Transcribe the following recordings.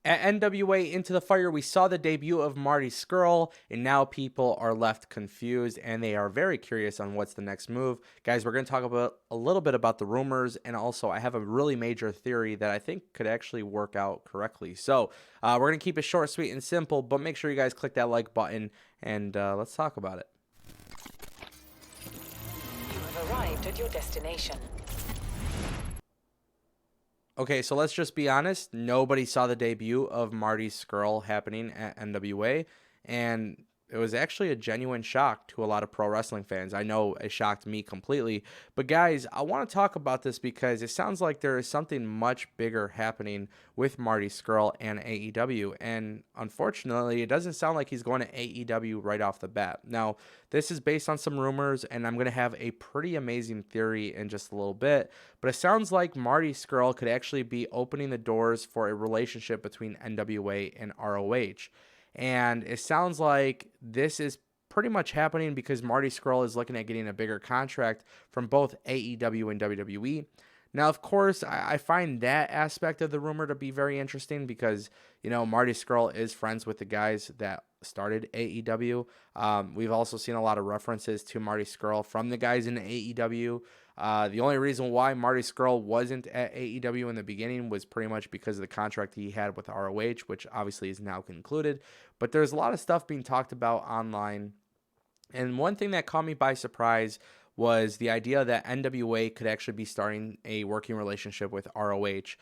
At NWA Into the Fire, we saw the debut of Marty Scurll, and now people are left confused and they are very curious on what's the next move. Guys, we're going to talk about a little bit about the rumors, and also I have a really major theory that I think could actually work out correctly. So we're going to keep it short, sweet, and simple, but make sure you guys click that like button, and let's talk about it. You have arrived at your destination. Okay, so let's just be honest. Nobody saw the debut of Marty Scurll happening at NWA, and it was actually a genuine shock to a lot of pro wrestling fans. I know it shocked me completely. But guys, I want to talk about this because it sounds like there is something much bigger happening with Marty Scurll and AEW. And unfortunately, it doesn't sound like he's going to AEW right off the bat. Now, this is based on some rumors, and I'm going to have a pretty amazing theory in just a little bit. But it sounds like Marty Scurll could actually be opening the doors for a relationship between NWA and ROH. And it sounds like this is pretty much happening because Marty Scurll is looking at getting a bigger contract from both AEW and WWE. Now, of course, I find that aspect of the rumor to be very interesting because, Marty Scurll is friends with the guys that started AEW. We've also seen a lot of references to Marty Scurll from the guys in AEW. The only reason why Marty Scurll wasn't at AEW in the beginning was pretty much because of the contract he had with ROH, which obviously is now concluded. But there's a lot of stuff being talked about online. And one thing that caught me by surprise was the idea that NWA could actually be starting a working relationship with ROH,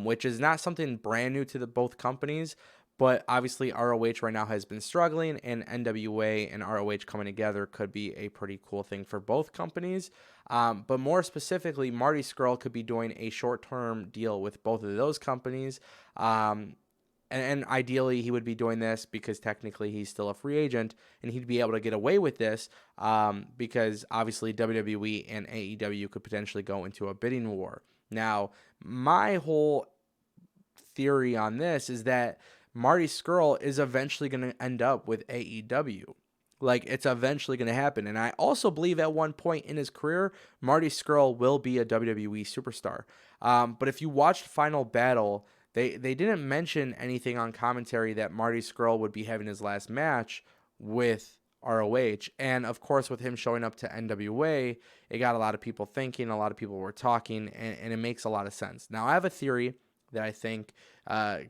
which is not something brand new to both companies. But obviously, ROH right now has been struggling, and NWA and ROH coming together could be a pretty cool thing for both companies. But more specifically, Marty Scurll could be doing a short-term deal with both of those companies. And ideally, he would be doing this because technically he's still a free agent, and he'd be able to get away with this because obviously WWE and AEW could potentially go into a bidding war. Now, my whole theory on this is that Marty Scurll is eventually going to end up with AEW. Like, it's eventually going to happen. And I also believe at one point in his career, Marty Scurll will be a WWE superstar. But if you watched Final Battle, they didn't mention anything on commentary that Marty Scurll would be having his last match with ROH. And of course, with him showing up to NWA, it got a lot of people thinking, a lot of people were talking, and it makes a lot of sense. Now, I have a theory that I think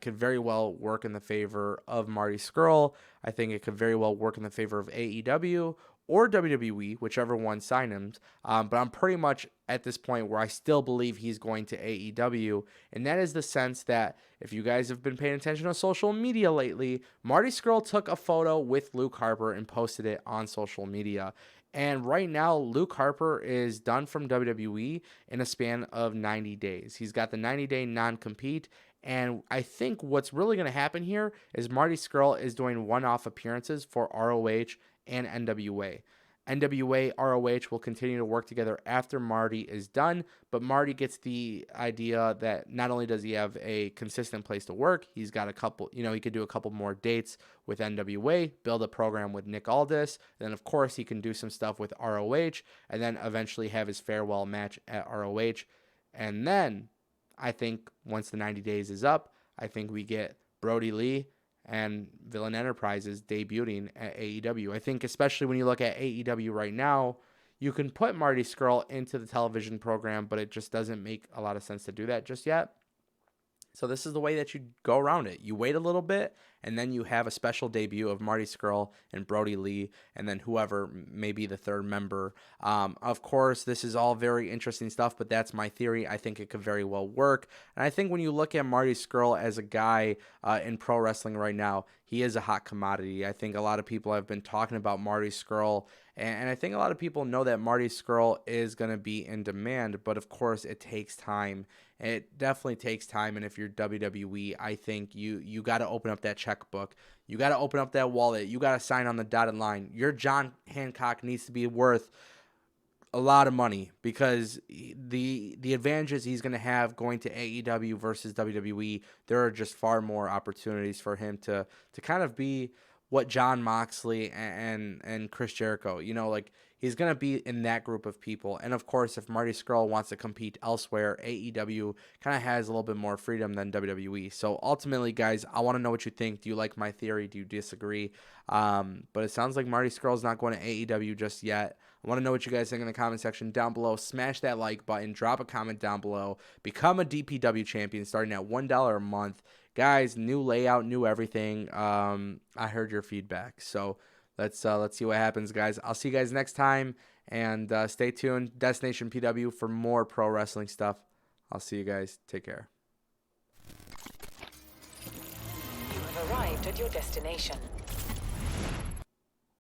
could very well work in the favor of Marty Scurll. I think it could very well work in the favor of AEW or WWE, whichever one signed him. But I'm pretty much at this point where I still believe he's going to AEW, and that is the sense that if you guys have been paying attention to social media lately, Marty Scurll took a photo with Luke Harper and posted it on social media. And right now, Luke Harper is done from WWE in a span of 90 days. He's got the 90-day non-compete. And I think what's really going to happen here is Marty Scurll is doing one-off appearances for ROH and NWA. NWA, ROH will continue to work together after Marty is done, but Marty gets the idea that not only does he have a consistent place to work, he's got a couple, he could do a couple more dates with NWA, build a program with Nick Aldis, then of course he can do some stuff with ROH, and then eventually have his farewell match at ROH. And then I think once the 90 days is up, I think we get Brody Lee and Villain Enterprises debuting at AEW. I think especially when you look at AEW right now, you can put Marty Scurll into the television program, but it just doesn't make a lot of sense to do that just yet. So this is the way that you go around it. You wait a little bit, and then you have a special debut of Marty Scurll and Brody Lee, and then whoever may be the third member. Of course, this is all very interesting stuff, but that's my theory. I think it could very well work. And I think when you look at Marty Scurll as a guy in pro wrestling right now, he is a hot commodity. I think a lot of people have been talking about Marty Scurll, and I think a lot of people know that Marty Scurll is going to be in demand, but of course it takes time. It definitely takes time, and if you're WWE, I think you got to open up that checkbook. You got to open up that wallet. You got to sign on the dotted line. Your John Hancock needs to be worth a lot of money because the advantages he's going to have going to AEW versus WWE, there are just far more opportunities for him to kind of be what John Moxley and Chris Jericho, like he's going to be in that group of people. And of course, if Marty Scurll wants to compete elsewhere, AEW kind of has a little bit more freedom than WWE. So ultimately, guys, I want to know what you think. Do you like my theory? Do you disagree? But it sounds like Marty Scurll's not going to AEW just yet. I want to know what you guys think in the comment section down below. Smash that like button. Drop a comment down below. Become a DPW champion starting at $1 a month. Guys, new layout, new everything. I heard your feedback. So let's see what happens, guys. I'll see you guys next time. And stay tuned. Destination PW for more pro wrestling stuff. I'll see you guys. Take care. You have arrived at your destination.